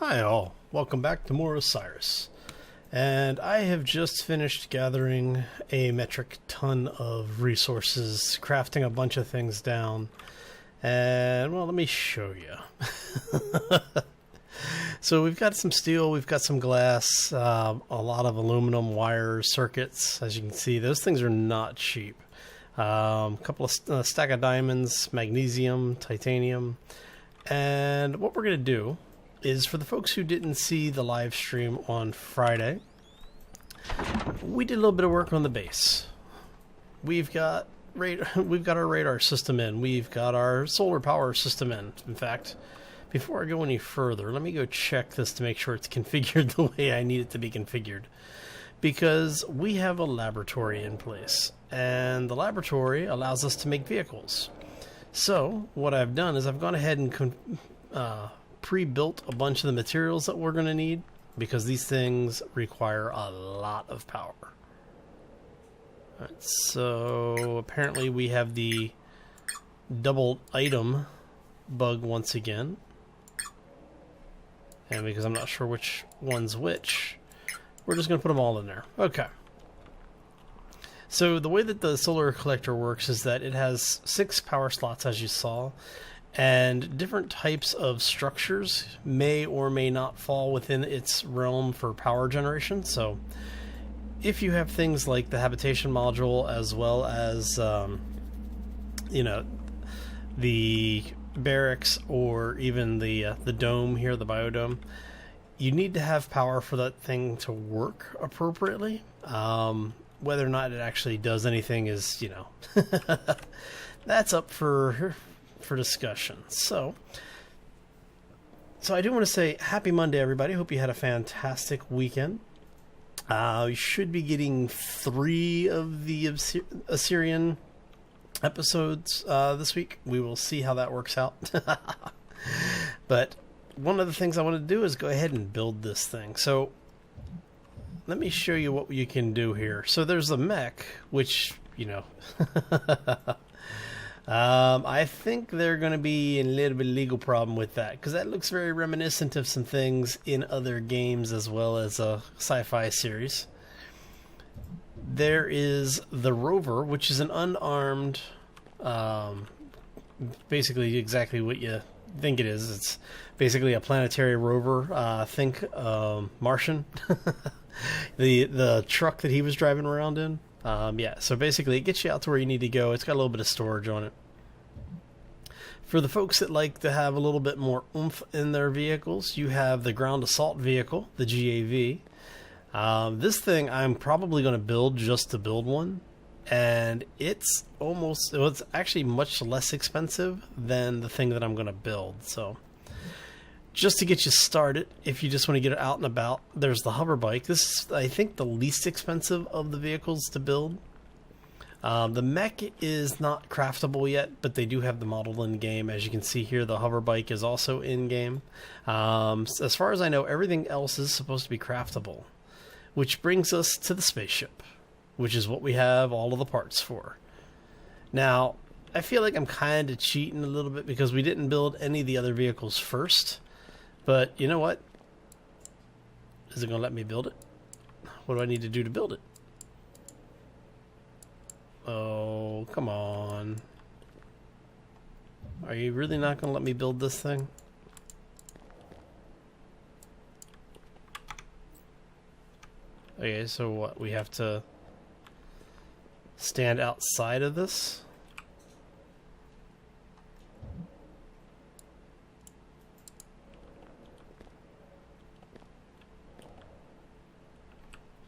Hi all, welcome back to more Osiris. And I have just finished gathering a metric ton of resources, crafting a bunch of things down, and well, let me show you. So we've got some steel, we've got some glass, a lot of aluminum wires, circuits. As you can see, those things are not cheap. A couple of stack of diamonds, magnesium, titanium, and what we're going to do is, for the folks who didn't see the live stream on Friday, we did a little bit of work on the base. We've got our radar system in. We've got our solar power system in. In fact, before I go any further, let me go check this to make sure it's configured the way I need it to be configured. Because we have a laboratory in place, and the laboratory allows us to make vehicles. So what I've done is I've gone ahead and pre-built a bunch of the materials that we're going to need, because these things require a lot of power. Alright, so apparently we have the double item bug once again, and because I'm not sure which one's which, we're just going to put them all in there. Okay. So the way that the solar collector works is that it has 6 power slots, as you saw, and different types of structures may or may not fall within its realm for power generation. So if you have things like the habitation module, as well as the barracks, or even the dome here, the biodome, you need to have power for that thing to work appropriately. Whether or not it actually does anything is, that's up for discussion. So I do want to say happy Monday, everybody. Hope you had a fantastic weekend. You should be getting 3 of the Assyrian episodes this week. We will see how that works out. But one of the things I want to do is go ahead and build this thing. So let me show you what you can do here. So there's a mech, which, I think they're going to be in a little bit of legal problem with that, because that looks very reminiscent of some things in other games, as well as a sci-fi series. There is the rover, which is an unarmed, basically exactly what you think it is. It's basically a planetary rover. Think Martian. the truck that he was driving around in. Yeah, so basically it gets you out to where you need to go. It's got a little bit of storage on it. For the folks that like to have a little bit more oomph in their vehicles, you have the ground assault vehicle, the GAV. This thing I'm probably going to build just to build one, and it's actually much less expensive than the thing that I'm going to build. So just to get you started, if you just want to get it out and about, there's the hover bike. This is, I think, the least expensive of the vehicles to build. The mech is not craftable yet, but they do have the model in game. As you can see here, the hover bike is also in game. As far as I know, everything else is supposed to be craftable, which brings us to the spaceship, which is what we have all of the parts for. Now, I feel like I'm kind of cheating a little bit because we didn't build any of the other vehicles first. But you know what? Is it going to let me build it? What do I need to do to build it? Oh, come on. Are you really not going to let me build this thing? Okay, so what? We have to stand outside of this?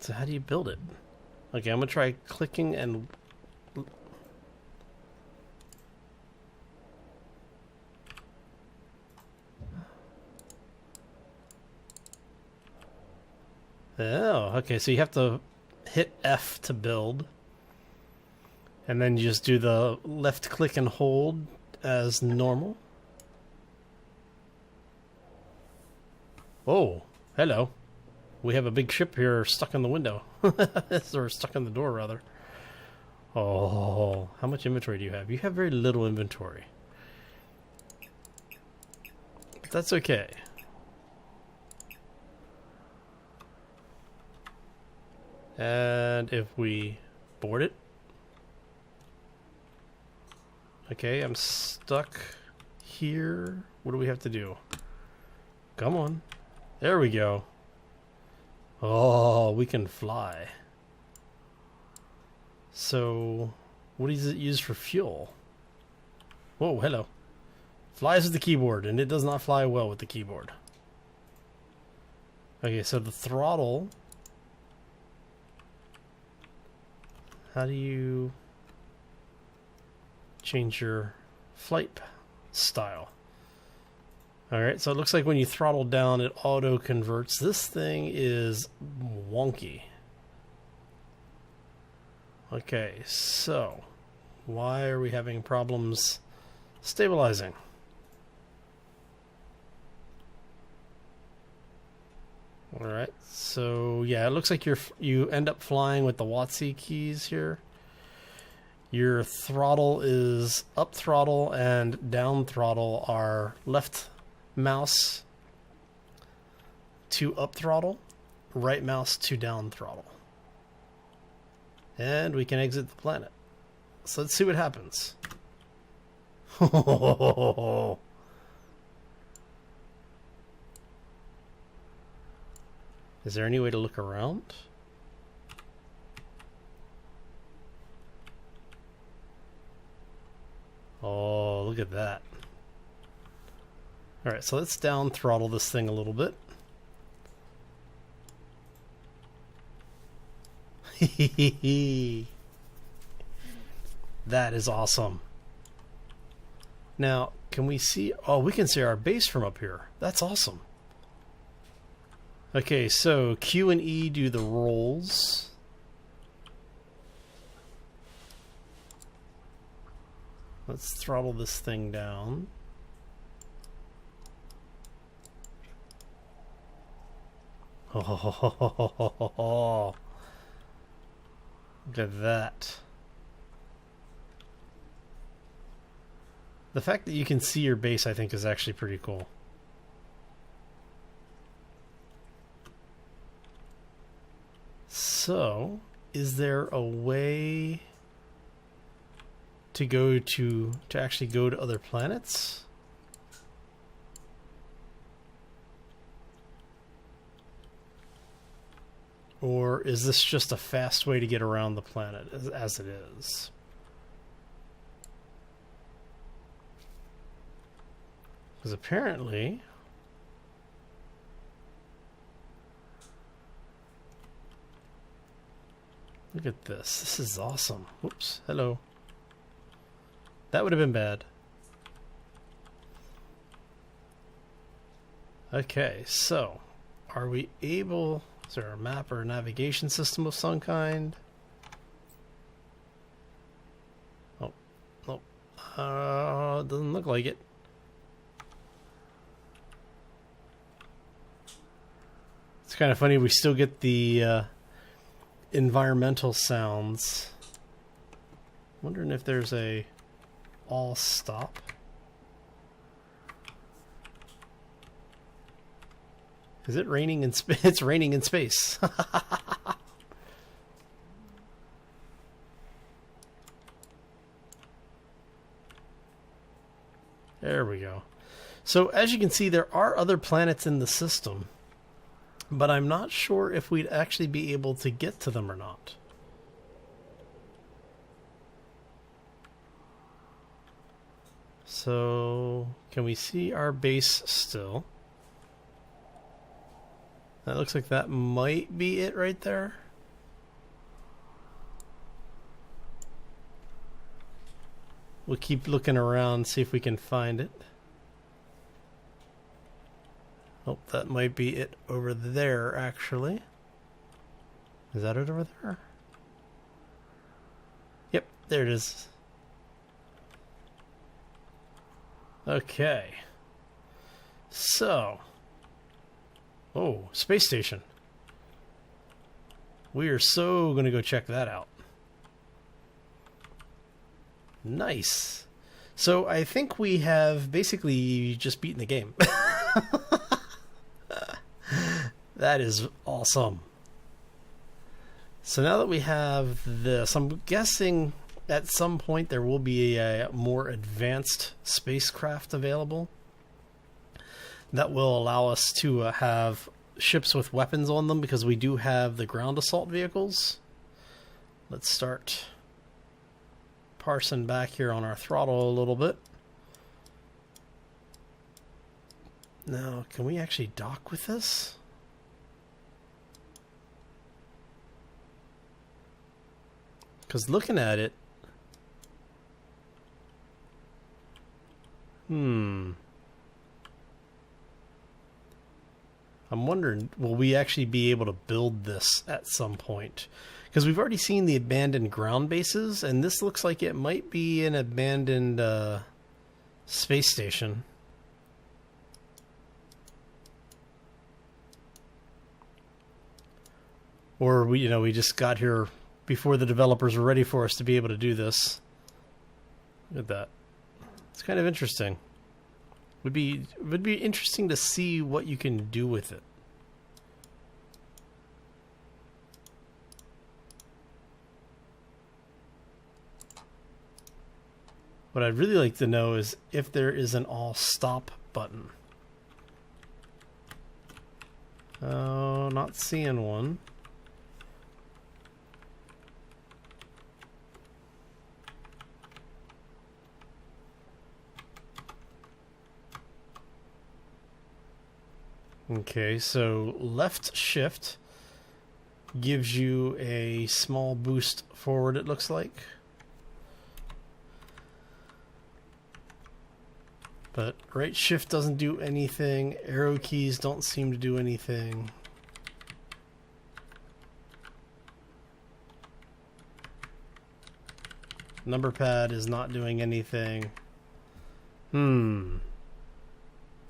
So how do you build it? Okay, I'm going to try clicking and... Oh, okay, so you have to hit F to build. And then you just do the left click and hold as normal. Oh, hello. We have a big ship here stuck in the window. Or stuck in the door, rather. Oh, how much inventory do you have? You have very little inventory. But that's okay. And if we board it. Okay, I'm stuck here. What do we have to do? Come on. There we go. Oh, we can fly. So, what is it used for fuel? Whoa, hello. Flies with the keyboard, and it does not fly well with the keyboard. Okay, so the throttle. How do you change your flight style? Alright, so it looks like when you throttle down, it auto converts. This thing is wonky. Okay, so why are we having problems stabilizing? Alright, so yeah, it looks like you end up flying with the WotC keys here. Your throttle is up throttle and down throttle are left mouse to up throttle, right mouse to down throttle. And we can exit the planet. So let's see what happens. Is there any way to look around? Oh, look at that. Alright, so let's down throttle this thing a little bit. That is awesome. Now, can we see... Oh, we can see our base from up here. That's awesome. Okay, so Q and E do the rolls. Let's throttle this thing down. Oh, look at that. The fact that you can see your base, I think, is actually pretty cool. So, is there a way to go to actually go to other planets? Or is this just a fast way to get around the planet as it is? Because apparently... Look at this. This is awesome. Whoops. Hello. That would have been bad. Okay, so are we able... Is there a map or a navigation system of some kind? Oh, nope. Doesn't look like it. It's kind of funny, we still get the environmental sounds. Wondering if there's a all stop. Is it raining in space? It's raining in space. There we go. So as you can see, there are other planets in the system, but I'm not sure if we'd actually be able to get to them or not. So can we see our base still? That looks like that might be it right there. We'll keep looking around, see if we can find it. Oh, that might be it over there, actually. Is that it over there? Yep, there it is. Okay. So... Oh, space station. We are so going to go check that out. Nice. So I think we have basically just beaten the game. That is awesome. So now that we have this, I'm guessing at some point there will be a more advanced spacecraft available that will allow us to have ships with weapons on them, because we do have the ground assault vehicles. Let's start parsing back here on our throttle a little bit. Now, can we actually dock with this? Because looking at it, I'm wondering, will we actually be able to build this at some point? Because we've already seen the abandoned ground bases, and this looks like it might be an abandoned space station. Or we just got here before the developers were ready for us to be able to do this. Look at that. It's kind of interesting. Would be interesting to see what you can do with it. What I'd really like to know is if there is an all stop button. Oh, not seeing one. Okay, so left shift gives you a small boost forward, it looks like. But right shift doesn't do anything. Arrow keys don't seem to do anything. Number pad is not doing anything.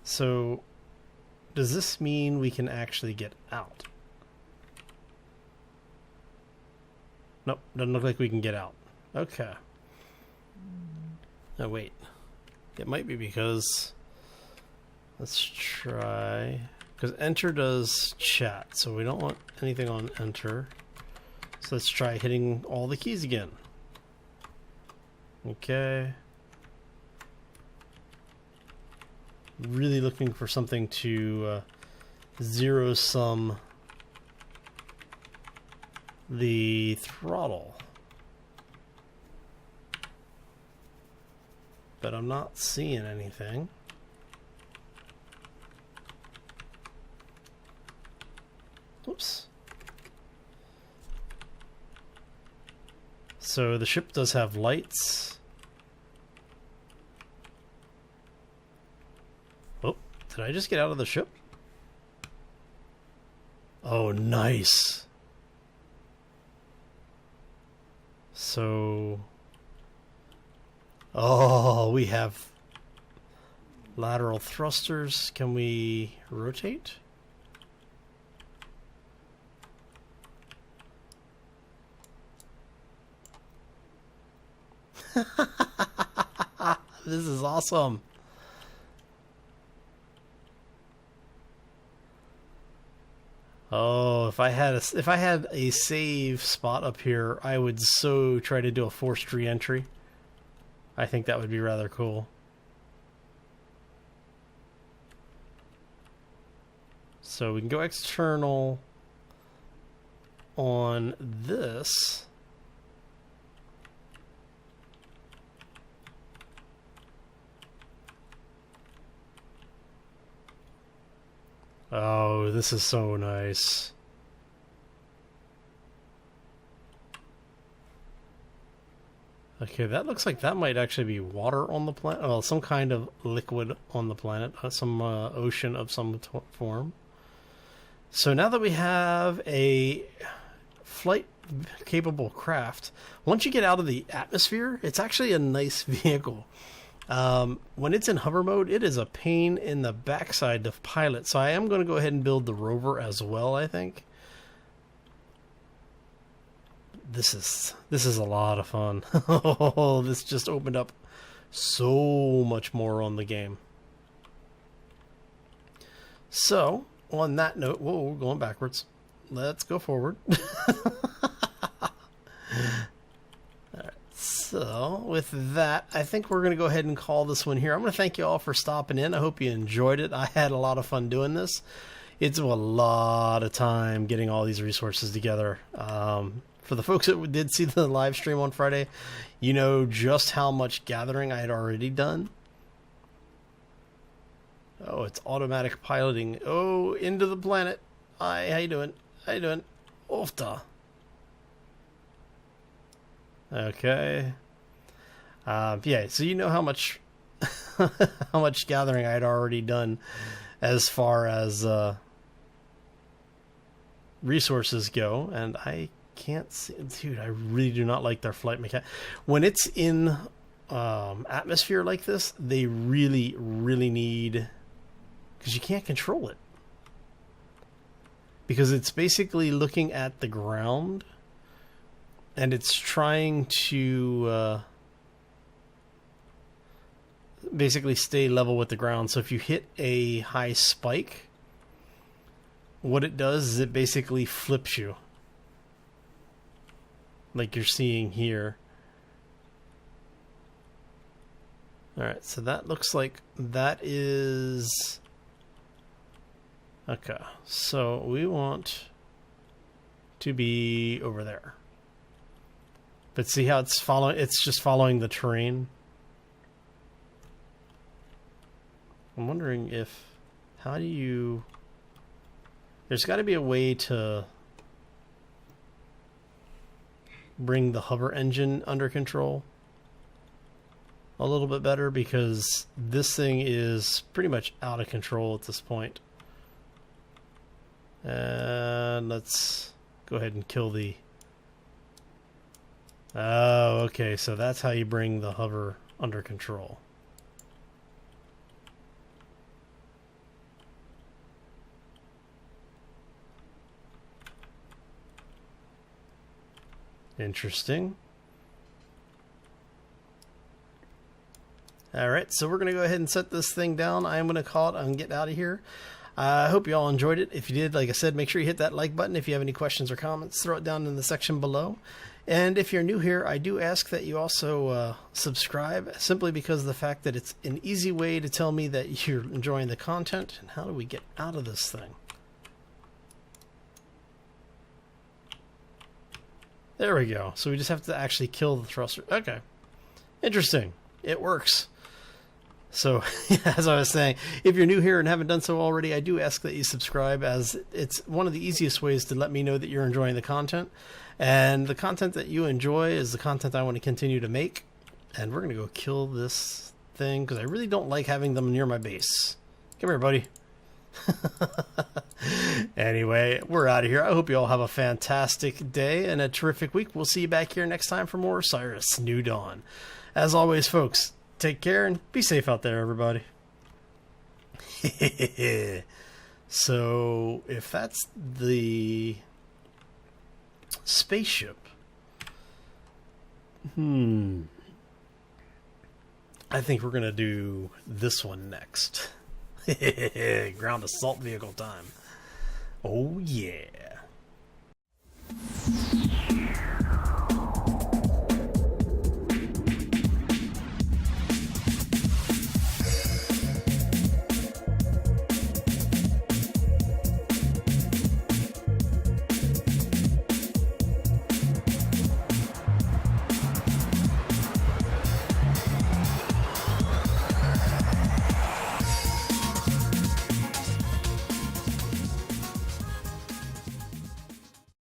So does this mean we can actually get out? Nope, doesn't look like we can get out. Okay. Oh, wait. It might be because... Let's try... Because enter does chat, so we don't want anything on enter. So let's try hitting all the keys again. Okay. Really looking for something to zero sum the throttle, but I'm not seeing anything. Oops. So the ship does have lights. Oh, did I just get out of the ship? Oh, nice. So, oh, we have lateral thrusters. Can we rotate? This is awesome. Oh, if I had a save spot up here, I would so try to do a forced re-entry. I think that would be rather cool. So we can go external on this. Oh, this is so nice. Okay, that looks like that might actually be water on the planet. Well, some kind of liquid on the planet. Some ocean of some form. So now that we have a flight-capable craft, once you get out of the atmosphere, it's actually a nice vehicle. When it's in hover mode, it is a pain in the backside to pilot. So I am going to go ahead and build the rover as well, I think. This is a lot of fun. Oh, this just opened up so much more on the game. So, on that note, whoa, we're going backwards. Let's go forward. So, with that, I think we're going to go ahead and call this one here. I'm going to thank you all for stopping in. I hope you enjoyed it. I had a lot of fun doing this. It's a lot of time getting all these resources together. For the folks that did see the live stream on Friday, you know just how much gathering I had already done. Oh, it's automatic piloting. Oh, into the planet. Hi, how you doing? How you doing? Ofta. Okay. Yeah, so you know how much how much gathering I had already done as far as resources go, and I can't see, dude, I really do not like their flight mechanic. When it's in atmosphere like this, they really, really need, because you can't control it. Because it's basically looking at the ground, and it's trying to basically stay level with the ground. So if you hit a high spike, what it does is it basically flips you. Like you're seeing here. Alright, so that looks like that is... Okay, so we want to be over there. But see how it's following? It's just following the terrain. I'm wondering if... How do you... There's got to be a way to bring the hover engine under control a little bit better, because this thing is pretty much out of control at this point. And let's go ahead and kill the... Oh, okay, so that's how you bring the hover under control. Interesting. Alright, so we're going to go ahead and set this thing down. I'm going to call it and get out of here. I hope you all enjoyed it. If you did, like I said, make sure you hit that like button. If you have any questions or comments, throw it down in the section below. And if you're new here, I do ask that you also subscribe, simply because of the fact that it's an easy way to tell me that you're enjoying the content. And how do we get out of this thing? There we go. So we just have to actually kill the thruster. Okay. Interesting. It works. So, as I was saying, if you're new here and haven't done so already, I do ask that you subscribe, as it's one of the easiest ways to let me know that you're enjoying the content. And the content that you enjoy is the content I want to continue to make. And we're going to go kill this thing, because I really don't like having them near my base. Come here, buddy. Anyway, we're out of here. I hope you all have a fantastic day and a terrific week. We'll see you back here next time for more Osiris New Dawn. As always, folks, take care and be safe out there, everybody. So, if that's the spaceship, I think we're going to do this one next. Ground assault vehicle time. Oh, yeah.